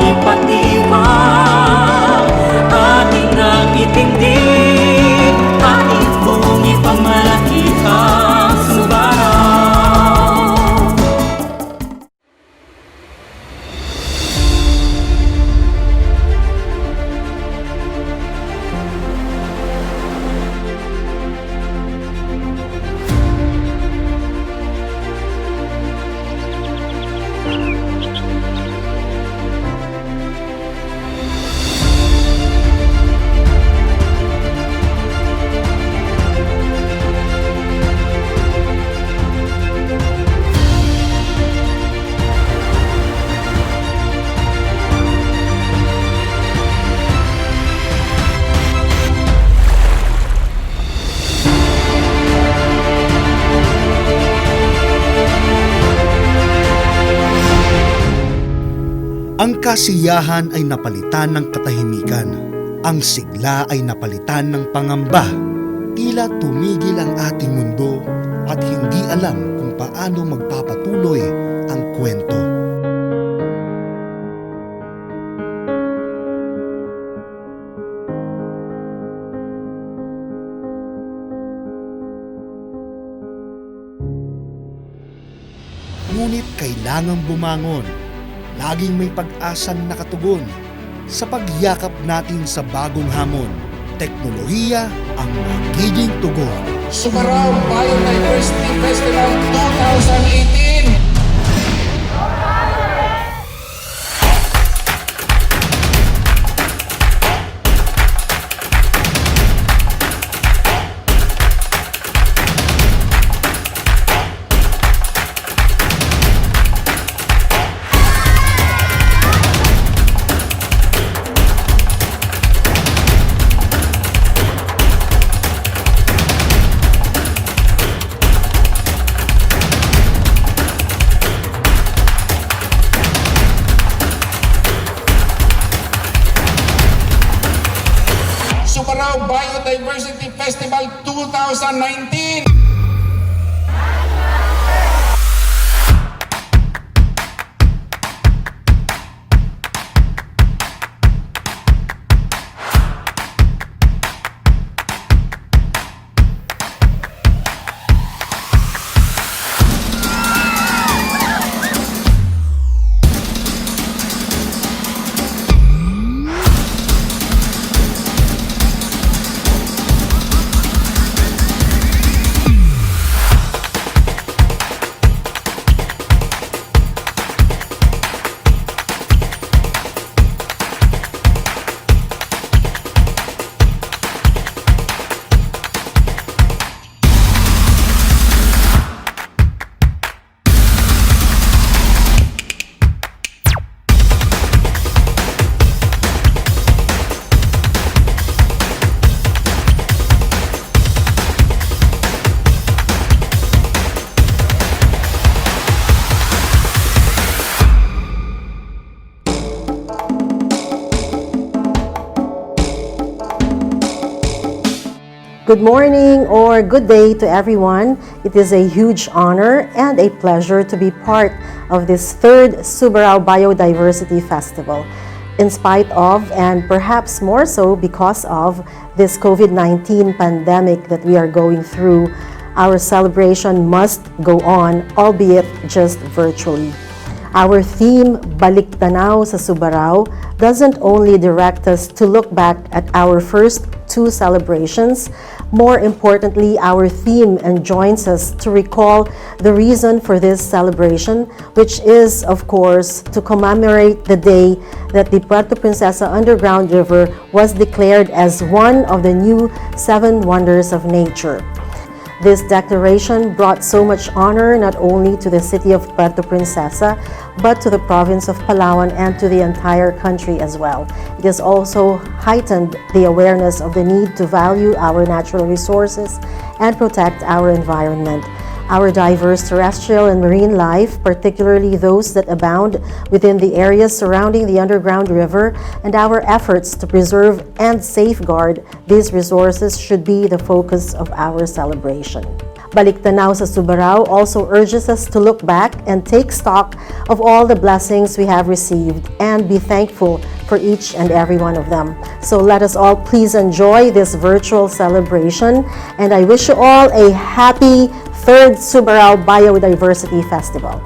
ipatiwang, ating ang itindig, ating mong ipamalaki ang Subaraw. Ang kasiyahan ay napalitan ng katahimikan. Ang sigla ay napalitan ng pangamba. Tila tumigil ang ating mundo at hindi alam kung paano magpapatuloy ang kwento. Ngunit kailangang bumangon. Laging may pag-asang nakatugon sa pagyakap natin sa bagong hamon. Teknolohiya ang magiging tugon. Subaraw Biodiversity Festival 2018. Subaraw Biodiversity Festival 2019. Good morning or good day to everyone. It is a huge honor and a pleasure to be part of this third Subaraw Biodiversity Festival. In spite of, and perhaps more so because of, this COVID-19 pandemic that we are going through, our celebration must go on, albeit just virtually. Our theme, Balik Tanaw sa Subaraw, doesn't only direct us to look back at our first two celebrations. More importantly, our theme enjoins us to recall the reason for this celebration, which is, of course, to commemorate the day that the Puerto Princesa Underground River was declared as one of the new 7 wonders of nature. This declaration brought so much honor not only to the city of Puerto Princesa, but to the province of Palawan and to the entire country as well. It has also heightened the awareness of the need to value our natural resources and protect our environment. Our diverse terrestrial and marine life, particularly those that abound within the areas surrounding the underground river, and our efforts to preserve and safeguard these resources should be the focus of our celebration. Balik Tanaw sa Subaraw also urges us to look back and take stock of all the blessings we have received and be thankful for each and every one of them. So let us all please enjoy this virtual celebration, and I wish you all a happy 3rd Subaraw Biodiversity Festival.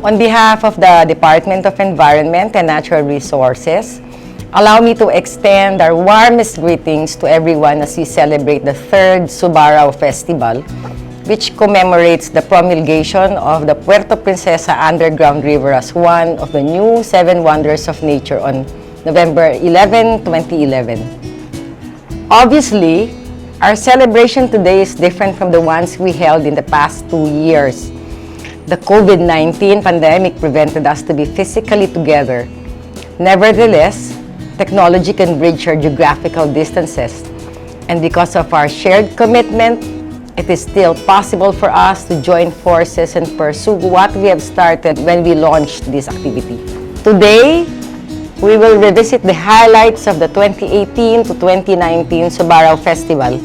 On behalf of the Department of Environment and Natural Resources, allow me to extend our warmest greetings to everyone as we celebrate the 3rd Subaraw Festival, which commemorates the promulgation of the Puerto Princesa Underground River as one of the new 7 wonders of nature on November 11, 2011. Obviously, our celebration today is different from the ones we held in the past 2 years. The COVID-19 pandemic prevented us to be physically together. Nevertheless, technology can bridge our geographical distances, and because of our shared commitment, it is still possible for us to join forces and pursue what we have started when we launched this activity. Today, we will revisit the highlights of the 2018 to 2019 Subaraw Festival,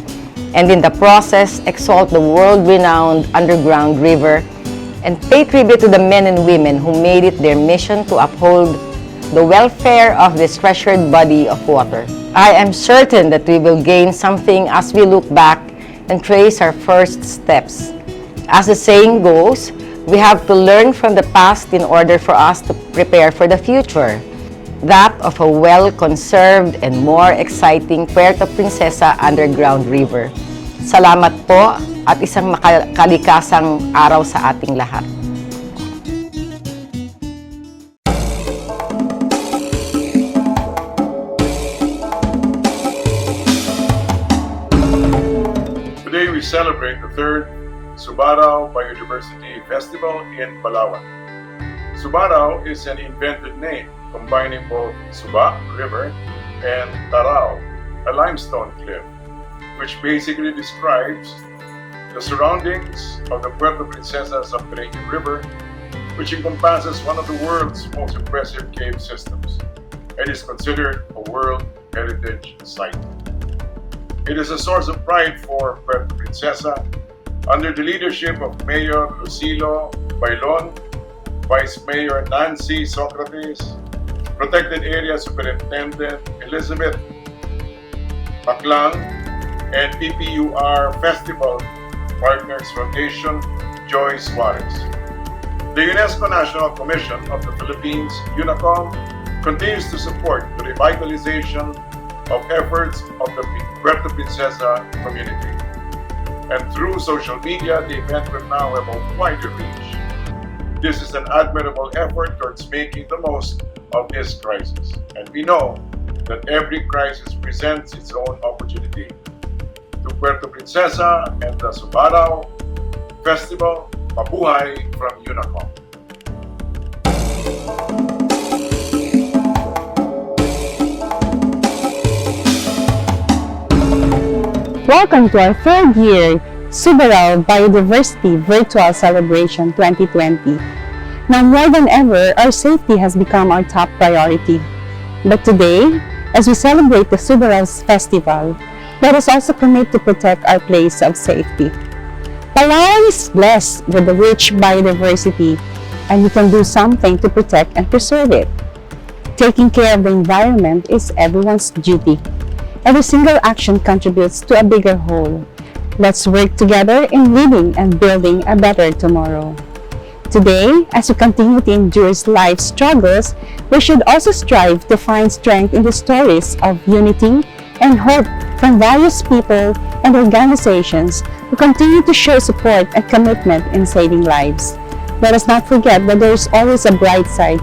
and in the process, exalt the world-renowned underground river and pay tribute to the men and women who made it their mission to uphold the welfare of this treasured body of water. I am certain that we will gain something as we look back and trace our first steps. As the saying goes, we have to learn from the past in order for us to prepare for the future. That of a well-conserved and more exciting Puerto Princesa Underground River. Salamat po at isang makalikasang araw sa ating lahat. Today we celebrate the 3rd Subaraw Biodiversity Festival in Palawan. Subaraw is an invented name combining both Suba, river, and Taraw, a limestone cliff, which basically describes the surroundings of the Puerto Princesa subterranean river, which encompasses one of the world's most impressive cave systems and is considered a World Heritage Site. It is a source of pride for Puerto Princesa under the leadership of Mayor Lucilo Bailon, Vice Mayor Nancy Socrates, Protected Area Superintendent Elizabeth Paclang, and PPUR Festival Partners Foundation Joy Suarez. The UNESCO National Commission of the Philippines, UNACOM, continues to support the revitalization of efforts of the Puerto Princesa community. And through social media, the event will now have a wider reach. This is an admirable effort towards making the most of this crisis. And we know that every crisis presents its own opportunity. To Puerto Princesa and the Subaraw Festival, mabuhay from UNACOM. Welcome to our 3rd year Subaraw Biodiversity Virtual Celebration 2020. Now more than ever, our safety has become our top priority. But today, as we celebrate the Subaraw Festival, let us also commit to protect our place of safety. Palawan is blessed with a rich biodiversity, and we can do something to protect and preserve it. Taking care of the environment is everyone's duty. Every single action contributes to a bigger whole. Let's work together in living and building a better tomorrow. Today, as we continue to endure life's struggles, we should also strive to find strength in the stories of unity and hope from various people and organizations who continue to show support and commitment in saving lives. Let us not forget that there is always a bright side,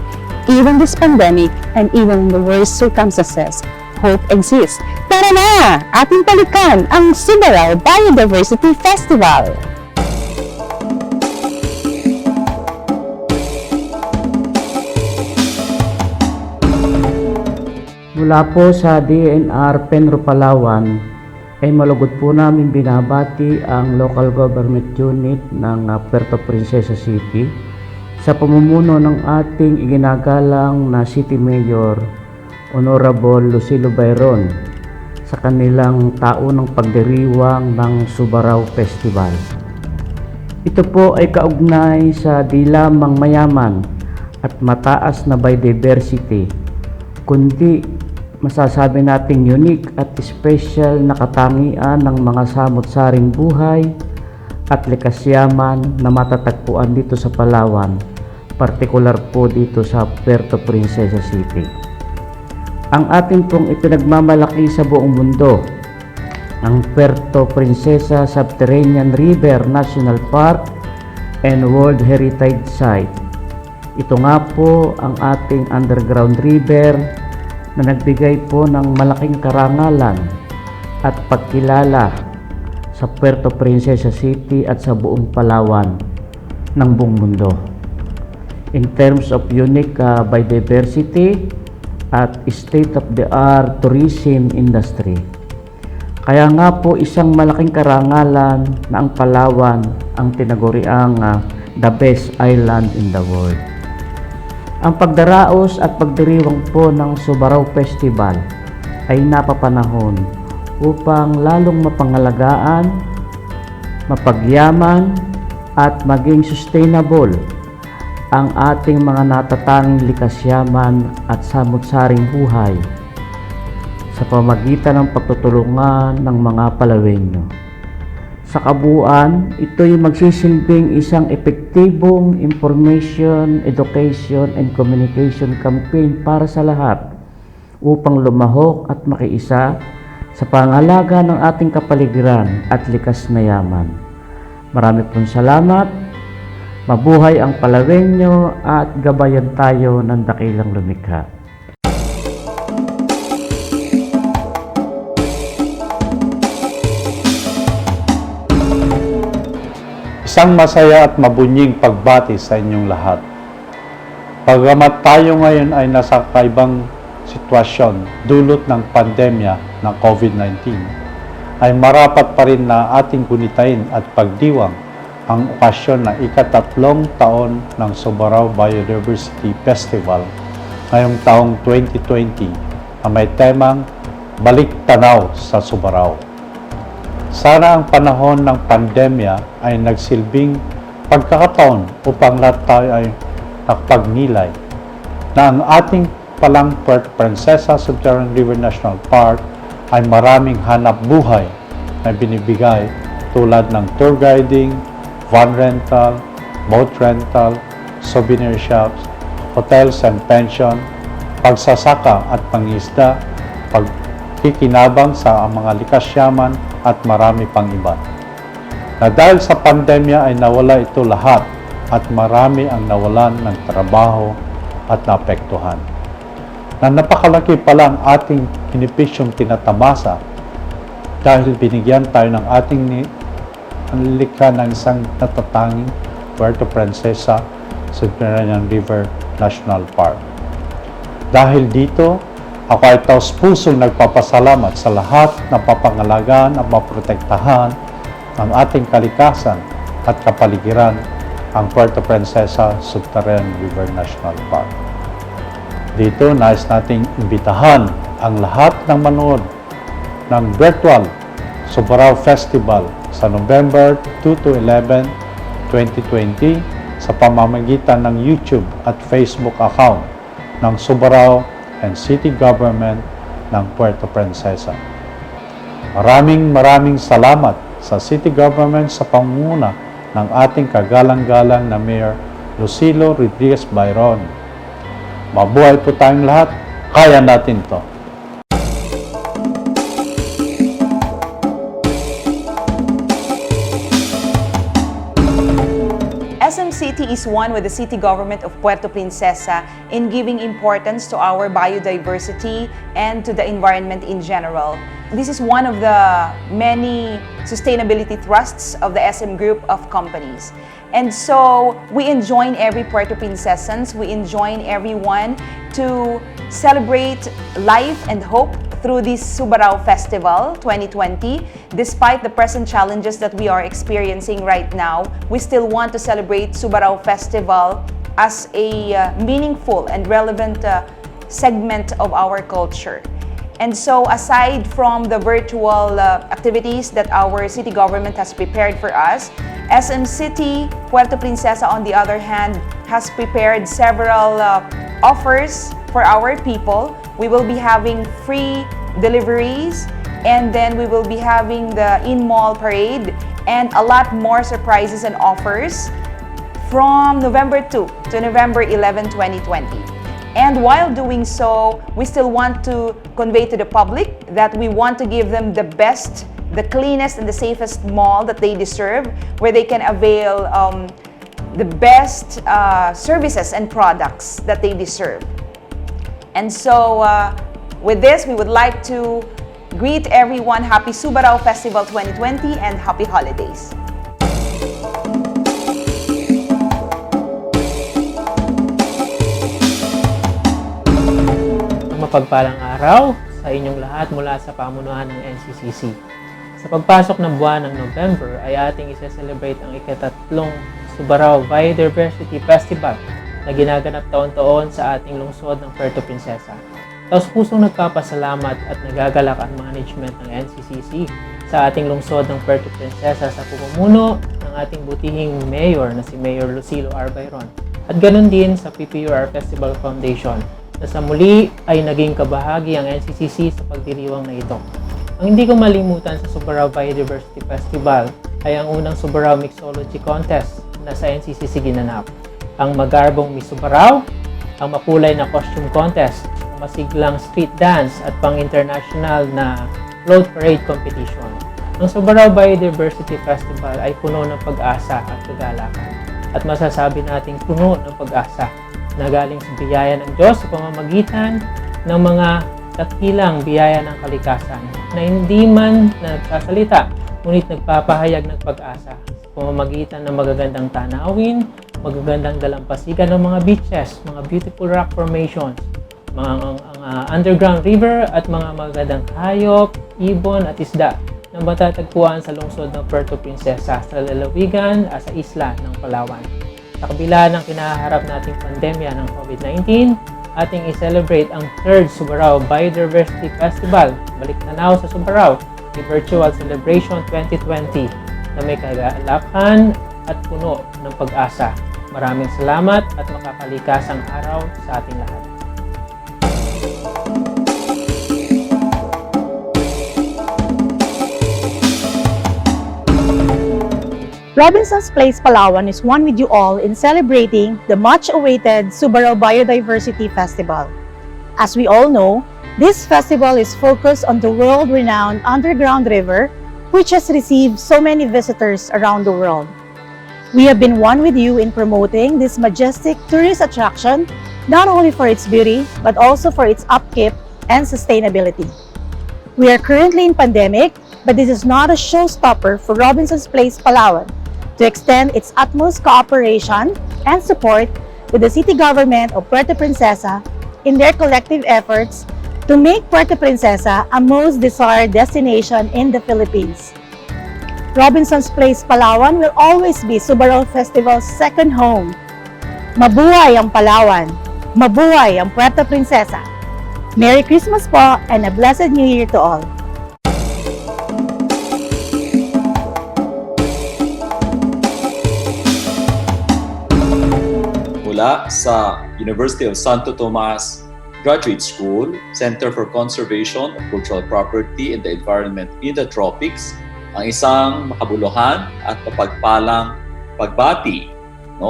even this pandemic and even in the worst circumstances. Hope exists. Tara na! Ating balikan ang Subaraw Biodiversity Festival! Mula po sa DNR Penro Palawan ay malugod po namin binabati ang local government unit ng Puerto Princesa City sa pamumuno ng ating iginagalang na City Mayor, Honorable Lucilo Bayron, sa kanilang taunang pagdiriwang ng Subaraw Festival. Ito po ay kaugnay sa di lamang mayaman at mataas na biodiversity, kundi masasabi nating unique at special na katangian ng mga samot-saring buhay at likas yaman na matatagpuan dito sa Palawan, partikular po dito sa Puerto Princesa City. Ang ating pong ipinagmamalaki sa buong mundo, ang Puerto Princesa Subterranean River National Park and World Heritage Site. Ito nga po ang ating underground river na nagbigay po ng malaking karangalan at pagkilala sa Puerto Princesa City at sa buong Palawan ng buong mundo. In terms of unique biodiversity at state-of-the-art tourism industry. Kaya nga po isang malaking karangalan na ang Palawan ang tinaguriang the best island in the world. Ang pagdaraos at pagdiriwang po ng Subaraw Festival ay napapanahon upang lalong mapangalagaan, mapagyaman at maging sustainable ang ating mga natatanging likas yaman at samut-saring buhay sa pamagitan ng pagtutulungan ng mga Palawenyo. Sa kabuuan, ito'y magsisilbing isang epektibong information, education, and communication campaign para sa lahat upang lumahok at makiisa sa pangalaga ng ating kapaligiran at likas na yaman. Marami pong salamat. Mabuhay ang Palawenyo at gabayan tayo ng dakilang lumikha. Isang masaya at mabunying pagbati sa inyong lahat. Pagamat tayo ngayon ay nasa kaibang sitwasyon dulot ng pandemya ng COVID-19, ay marapat pa rin na ating gunitain at pagdiwang ang okasyon ng ika-3 taon ng Subaraw Biodiversity Festival ngayong taong 2020 na may temang Balik Tanaw sa Subaraw. Sana ang panahon ng pandemya ay nagsilbing pagkakataon upang lahat tayo ay nakapagnilay na ang ating palang Puerto Princesa Subterranean River National Park ay maraming hanap buhay na binibigay tulad ng tour guiding, van rental, boat rental, souvenir shops, hotels and pension, pagsasaka at pangisda, pagkikinabang sa mga likas yaman at marami pang iba. Na dahil sa pandemya ay nawala ito lahat at marami ang nawalan ng trabaho at naapektuhan. Na napakalaki pala ang ating benepisyong tinatamasa dahil binigyan tayo ng ating likha ng isang natatanging Puerto Princesa Subterranean River National Park. Dahil dito, ako ay taus-pusong nagpapasalamat sa lahat na papangalagaan at maprotektahan ang ating kalikasan at kapaligiran ang Puerto Princesa Subterranean River National Park. Dito, nais nating imbitahan ang lahat ng manood ng virtual Subaraw Festival sa November 2 to 11, 2020 sa pamamagitan ng YouTube at Facebook account ng Subaraw and City Government ng Puerto Princesa. Maraming salamat sa City Government sa pangunguna ng ating kagalang-galang na Mayor Lucilo Rodriguez Bayron. Mabuhay po tayong lahat, kaya natin to. SM City is one with the city government of Puerto Princesa in giving importance to our biodiversity and to the environment in general. This is one of the many sustainability thrusts of the SM group of companies. And so we enjoin every Puerto Princesans, we enjoin everyone to celebrate life and hope through this Subaraw Festival 2020. Despite the present challenges that we are experiencing right now, we still want to celebrate Subaraw Festival as a meaningful and relevant segment of our culture. And so aside from the virtual activities that our city government has prepared for us, SM City Puerto Princesa, on the other hand, has prepared several offers for our people. We will be having free deliveries, and then we will be having the in-mall parade and a lot more surprises and offers from November 2 to November 11, 2020. And while doing so, we still want to convey to the public that we want to give them the best, the cleanest, and the safest mall that they deserve, where they can avail the best services and products that they deserve. And so, with this, we would like to greet everyone Happy Subaraw Festival 2020 and Happy Holidays. Mapagpalang araw sa inyong lahat mula sa pamunuan ng NCCC. Sa pagpasok ng buwan ng November ay ating isa-celebrate ang ika-3 Subaraw Biodiversity Festival na ginaganap taon-taon sa ating lungsod ng Puerto Princesa. Taos-pusong nagpapasalamat at nagagalak ang management ng NCCC sa ating lungsod ng Puerto Princesa sa pamumuno ng ating butihing mayor na si Mayor Lucilo R. Bayron, at ganun din sa PPUR Festival Foundation na sa muli ay naging kabahagi ang NCCC sa pagdiriwang na ito. Ang hindi ko malimutan sa Subaraw Biodiversity Festival ay ang unang Subaraw Mixology Contest na sa NCCC ginanap, ang magarbong Miss Subaraw, ang makulay na costume contest, ang masiglang street dance at pang-international na float parade competition. Ang Subaraw Biodiversity Festival ay puno ng pag-asa at kagalakan, at masasabi nating puno ng pag-asa na galing sa biyaya ng Diyos sa pamamagitan ng mga dakilang biyaya ng kalikasan na hindi man nagsasalita, ngunit nagpapahayag ng pag-asa sa pamamagitan ng magagandang tanawin, magagandang dalampasigan ng mga beaches, mga beautiful rock formations, mga underground river at mga magagandang hayop, ibon at isda na matatagpuan sa lungsod ng Puerto Princesa sa lalawigan at sa isla ng Palawan. Sa kabila ng kinaharap nating pandemya ng COVID-19, ating i-celebrate ang 3rd Subaraw Biodiversity Festival, Balik Tanaw sa Subaraw, the Virtual Celebration 2020 na may kagalakan at puno ng pag-asa. Maraming salamat at makakalikasang araw sa ating lahat. Robinson's Place, Palawan is one with you all in celebrating the much-awaited Subaraw Biodiversity Festival. As we all know, this festival is focused on the world-renowned underground river, which has received so many visitors around the world. We have been one with you in promoting this majestic tourist attraction, not only for its beauty, but also for its upkeep and sustainability. We are currently in pandemic, but this is not a showstopper for Robinson's Place, Palawan to extend its utmost cooperation and support with the city government of Puerto Princesa in their collective efforts to make Puerto Princesa a most desired destination in the Philippines. Robinson's Place, Palawan will always be Subaraw Festival's second home. Mabuhay ang Palawan! Mabuhay ang Puerto Princesa! Merry Christmas po and a blessed New Year to all! Mula sa University of Santo Tomas Graduate School, Center for Conservation of Cultural Property and the Environment in the Tropics, ang isang makabuluhan at mapagpalang pagbati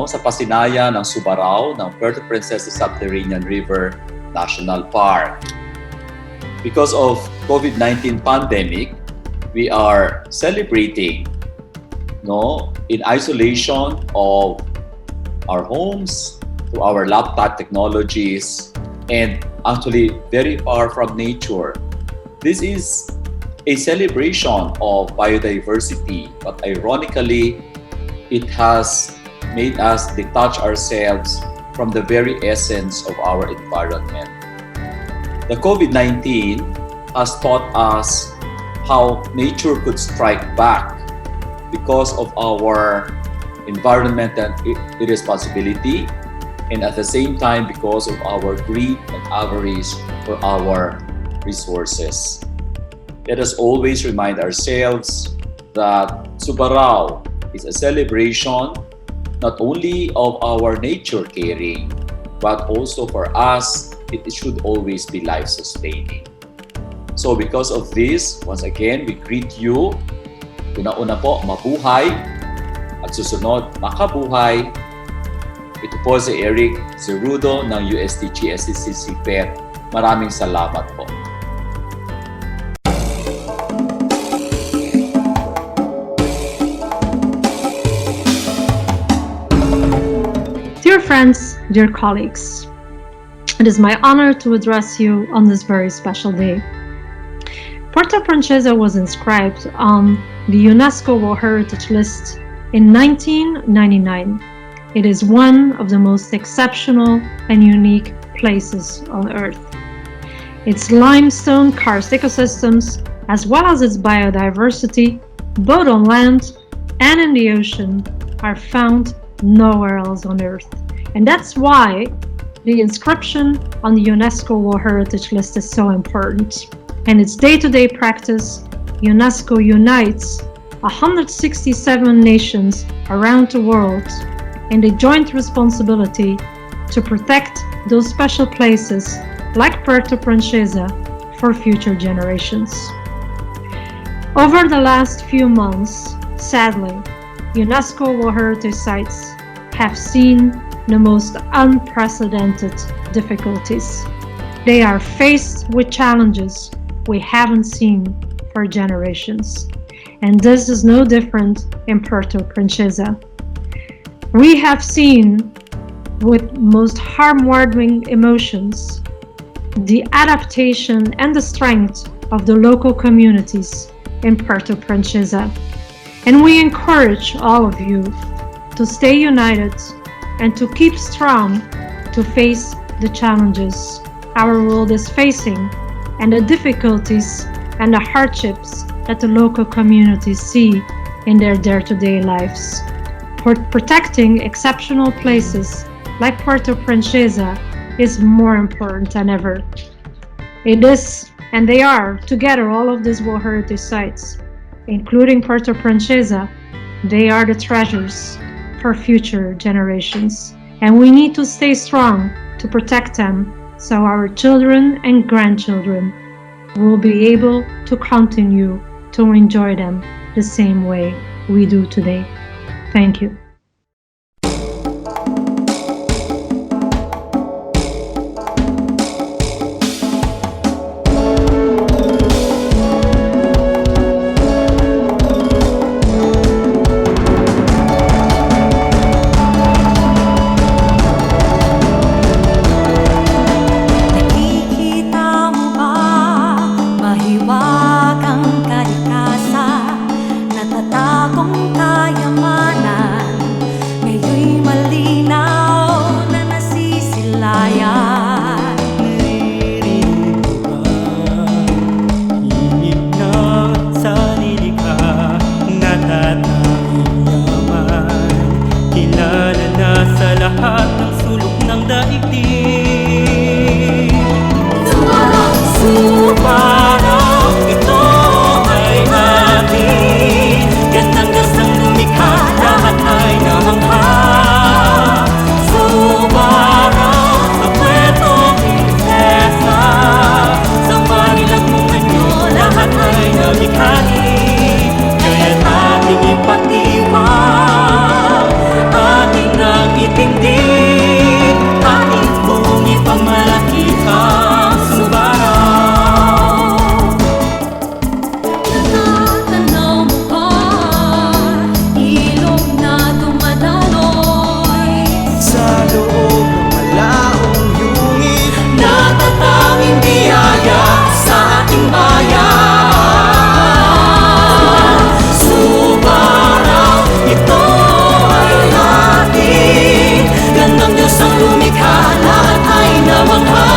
sa pasinaya ng Subaraw ng Puerto Princesa Subterranean River National Park. Because of COVID-19 pandemic, we are celebrating in isolation of our homes, to our laptop technologies, and actually very far from nature. This is a celebration of biodiversity, but ironically, it has made us detach ourselves from the very essence of our environment. The COVID-19 has taught us how nature could strike back because of our environmental irresponsibility, and at the same time because of our greed and avarice for our resources. Let us always remind ourselves that Subaraw is a celebration not only of our nature caring, but also for us, it should always be life-sustaining. So because of this, once again, we greet you. Una-una po, mabuhay. At susunod, makabuhay. Ito po si Eric Zerudo ng USDG SCCC PET. Maraming salamat po. Dear friends, dear colleagues, it is my honor to address you on this very special day. Puerto Princesa was inscribed on the UNESCO World Heritage List in 1999. It is one of the most exceptional and unique places on Earth. Its limestone karst ecosystems, as well as its biodiversity, both on land and in the ocean, are found nowhere else on Earth. And that's why the inscription on the UNESCO World Heritage List is so important. In its day-to-day practice, UNESCO unites 167 nations around the world in a joint responsibility to protect those special places like Puerto Princesa for future generations. Over the last few months, sadly, UNESCO World Heritage Sites have seen the most unprecedented difficulties. They are faced with challenges we haven't seen for generations. And this is no different in Puerto Princesa. We have seen with most heartwarming emotions the adaptation and the strength of the local communities in Puerto Princesa. And we encourage all of you to stay united and to keep strong to face the challenges our world is facing and the difficulties and the hardships that the local communities see in their day-to-day lives. Protecting exceptional places like Puerto Princesa is more important than ever. It is, and they are, together all of these World Heritage Sites, including Puerto Princesa, they are the treasures for future generations. And we need to stay strong to protect them so our children and grandchildren will be able to continue to enjoy them the same way we do today. Thank you. Nakikita mo ba mahiwagang kalikasan, natatagong kayamanan, ngayon'y malinaw na nasisilayan. Naririnig mo ba, himig na sa nilikha, natatanging yaman, kilala na sa lahat ng sulok ng daigdig. Subaraw, ito ay ating gandang-gandang lumikha, lahat ay namangha. Subaraw, sa Puerto Princesa, sa Manila't Montaño, lahat ay namikhahi. Kaya't ating ipatiwag, ating nang itindig, ating pong ipamalaki ang Subaraw. Natatanaw mo ba, ilog na dumadaloy Sa loob ng malaong yungin, natatanging biyaya sa ating bayan. Subaraw, ito ay ating gandang Diyos ang lumikha, lahat ay namangha.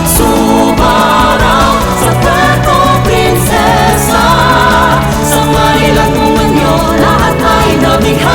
Subaraw, sa Puerto Princesa, sa Manila't Montaño, lahat ay namikha.